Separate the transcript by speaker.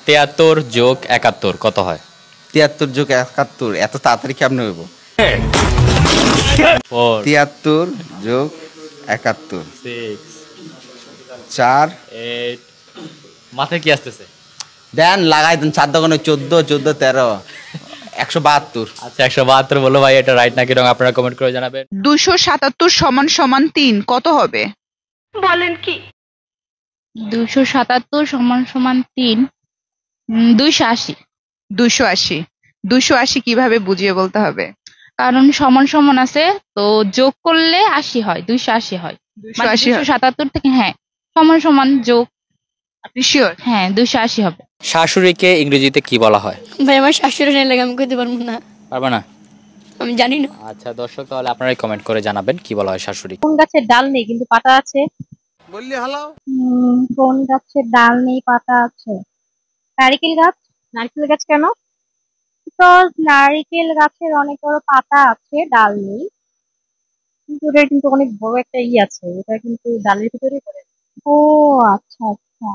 Speaker 1: 73 যোগ 71 কত হয়?
Speaker 2: 73 যোগ 71 এত তাড়াতাড়ি কেমনে হইব?
Speaker 1: 4
Speaker 2: 73 যোগ 71
Speaker 1: 6
Speaker 2: 4
Speaker 1: 8 মাথায় কি আসতেছে?
Speaker 2: দেন লাগাই দেন 4 দোকানে 14 14 13 172।
Speaker 1: আচ্ছা 172 বলো ভাই, এটা রাইট নাকি রং আপনারা কমেন্ট করে জানাবেন।
Speaker 3: 277 সমান সমান 3 কত হবে?
Speaker 4: 277 সমান সমান 3, 280।
Speaker 3: 280 280 কিভাবে বুঝিয়ে বলতে হবে?
Speaker 4: কারণ সমান সমান আছে, তো যোগ করলে 80 হয়, 280 হয়। মানে
Speaker 3: 280
Speaker 4: 277 থেকে হ্যাঁ সমান সমান যোগ,
Speaker 3: আপনি শিওর?
Speaker 4: হ্যাঁ 280 হবে।
Speaker 1: শাশুড়িকে ইংরেজিতে কি বলা হয়?
Speaker 5: ভাই আমার শাশুড়ি নাই লাগে, আমি কইতে পারবো না,
Speaker 1: পারবে না?
Speaker 5: আমি জানি না।
Speaker 1: আচ্ছা দর্শক, তাহলে আপনারাই কমেন্ট করে জানাবেন কি বলা হয় শাশুড়ি।
Speaker 6: কোন গাছের ডাল নেই কিন্তু পাতা আছে?
Speaker 2: বললি হ্যালো।
Speaker 6: কোন গাছের ডাল নেই পাতা আছে? নারকেল গাছ। নারকেল গাছ কেন? বিকজ নারকেল গাছের অনেক বড় পাতা আছে, ডাল নেই। কিন্তু ওটার কিন্তু অনেক বড় একটা আছে, ওটা কিন্তু ডালের ভিতরে পড়ে। ও আচ্ছা আচ্ছা।